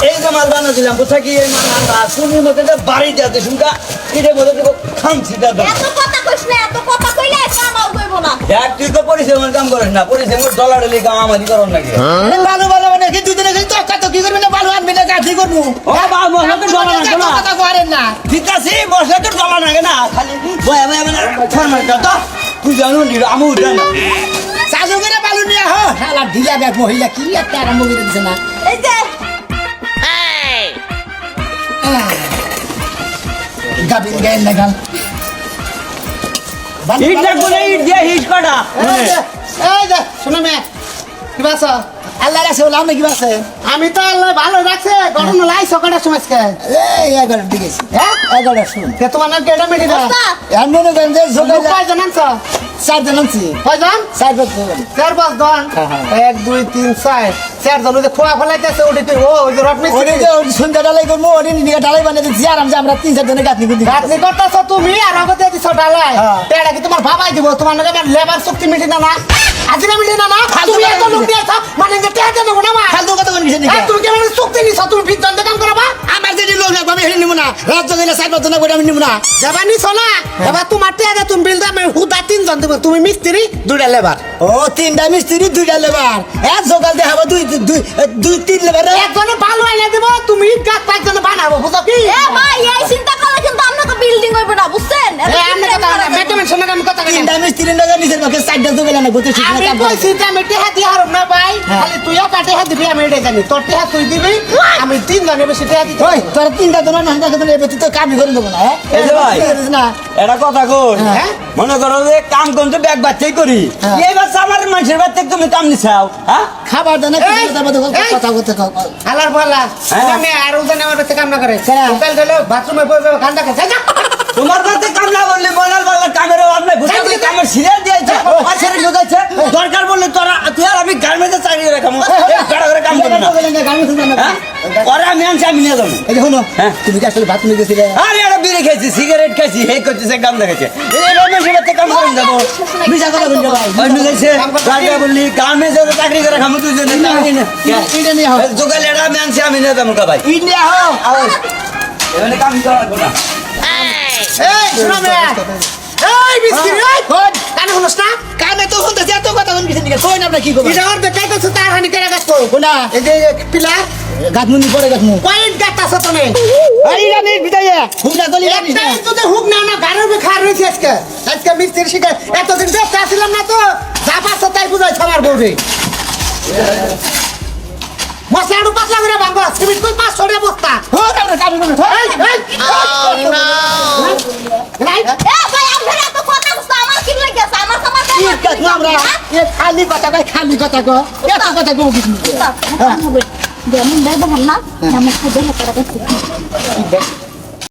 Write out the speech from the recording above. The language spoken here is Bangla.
এই যে মাল বানা দিলাম বুঝা কি এই মাল আমরা শুনির মধ্যে বাড়ি যাতে শুনকা এটার মধ্যে দেবো খামছিটা দাও এত কথা কইস না, এত কথা কইলে কামাও কইব না। দেখ তুই তো পরিশ্রমের কাম করিস না পরিশ্রমের ডলার হলে কাম আমারই করন নাকি ভালো ভালো মানে কি দুই দিনে কিন্তু কত কি করবি না ভালো আনবি না কাঠি করবো ও বা মশলা তো ডলার নাগে না কথা করেন না ঠিক আছে মশলা তো ডলার নাগে না খালি বয়া বয়া মানে ফরমার তো তুই জানো নি আমু উঠা না সাজু করে ভালো নিয়ে হ শালা ঢিলা ব্যাগ মহিলা কি একটা আরম্ভ করে দিছে না এই যে গাবিন গায়ের লাগাল ইট দেখো না ইট দিয়ে হিট কটা এই যে শুনো মে কি বাস আল্লাহ রাখছে বলে আমি কি বাসে আমি তো আল্লাহ ভালো রাখছে গরম লাই সকালের সময় এই 11 দিকে হ্যাঁ 11 শুন তে তোমার নাম কেডা মেডি না এমন মনে করেন যে সকালে কয় জন আনছ 4 জন আনছি কয় জন 4 জন 4 5 জন 1 2 3 4 4 জন যে খোয়া ফলাইতেছে ওটি ও ওই যে রড মিস্ত্রি ওটি যে সুন্দর ডালাই করব ওটি নিয়ে ডালাই বানিয়ে দিছি আর আমরা 3 4 জনে গাঁথনি করতে গাঁথনি করতেছ তুমি আর আগতে দিছ ডালাই তেড়া কি তোমার বাবাই দিব তোমার নাকি লেবার চুক্তি মিটি না না আজিনা মিটি না না তুমি এত লোক দিয়েছ মানে যে টাকা দেব না মা ফালতু কথা কোন কিছু নেই তুমি কেমন চুক্তি নিছ তুমি বিদ্যন কাম করবা আমার যদি লোক লাগবে আমি হেরি নিব না রাজ্য গেলে 4 5 জন করে আমি নিব না যাবা নিছ না এবার তোমার টাকা তুমি বিল দাম হুদা 3 জন দেব তুমি মিস্ত্রি দুইটা লেবার ও তিনটা মিস্ত্রি দুইটা লেবার এক সকাল দেখাবো দুই তিন লেবার একজনে ভালো আইনা দেব তুমি গাছ 5 জন বানাবো বুঝো কি এ ভাই এই চিন্তা করলে কিন্তু আপনাকে বিল্ডিং হইব না বুঝছেন? আমি কথা মেটেমেন্ট শোনা আমি কথা কই তিনটা মিস্ত্রি লাগা নিজের পক্ষে 4 জন গেলে না বুঝছিস আমি কইছি যে আমি টেহা দি হারম না ভাই খালি তুইও কাটে হাত দিবি আমি এটা জানি তোর টেহা তুই দিবি আমি 3 জনের বেশি টেহা দিতে ওই তোর তিনটা জন না হাতে করে এবেতি তো কামই করে দেব না এই যে ভাই না এটা কথা কই হ্যাঁ? মনে করো যে কাম কোন তো ব্যাগ বাচ্চাই করি এই বাচ্চা আমার মানুষের বাচ্চা তুমি কাম নিছাও হ্যাঁ খাবার দানা কথা কথা আলার পালা আমি আর ওখানে আমার কাছে কাম না করে হোটেল গেলে বাথরুমে বসে যাবে কান্দা খাচ্ছে যা তোমার কাছে কাম না বললে মনাল বাংলা কামের আপনি বুঝতে কামের সিরিয়াল দিয়েছে পাশের ঢুকাইছে দরকার বললে তোরা তুই আর আমি গার্মেন্টে চাকরি রাখাম কাটা করে কাম করব না ওরা আমি আনছি আমি নিয়ে যাবো এই দেখো তুমি কি আসলে বাথরুমে গেছিলে আরে এটা বিড়ি খাইছি সিগারেট খাইছি হে করতেছে কাম দেখাইছে এই রমেশের কাছে কাম করেন যাবো বিজা কথা বলছো ভাই ওই ঢুকাইছে রাজা বললি গার্মেন্টে চাকরি করে খামু তুই জন্য ইন্ডিয়া নিয়ে হও যোগালে এটা আমি আনছি আমি নিয়ে যাবো ভাই ইন্ডিয়া হও এখানে কাম করা লাগবে না এই শোনো মে এই মিস্ত্রি এই কোন কানে হলস না কানে তো হলতে এত কথা কোন কিছু নিকে কই না আমরা কি করব এটা ওর দেখাই তো তার হানি করে গাছ কোনা এই যে পিলার গাছমুনি পড়ে গাছমু পয়েন্ট গাতাছ তুমি আই রানি বিদায় হুক না গলি রানি না তুই হুক না না গারের বেখার রইছে আজকে মিস্ত্রি শিখে এতদিন দেখতে আসলাম না তো যা পাছ তাই বুঝাই ছামার বউরে মশলাড়ু পাতলা করে ভাঙবো সিমেন্ট কই 500 টাকা বস্তা হো আমরা কাবি করব এই রাইট এ ভাই আপনারা এত কথা কইছ আমার কি লাগছে আমার সমাজ আমরা এ খালি কথা কই খালি কথা কো এত কথা কো কিছু দেমন দেব না আমার সাথে কথা কইছি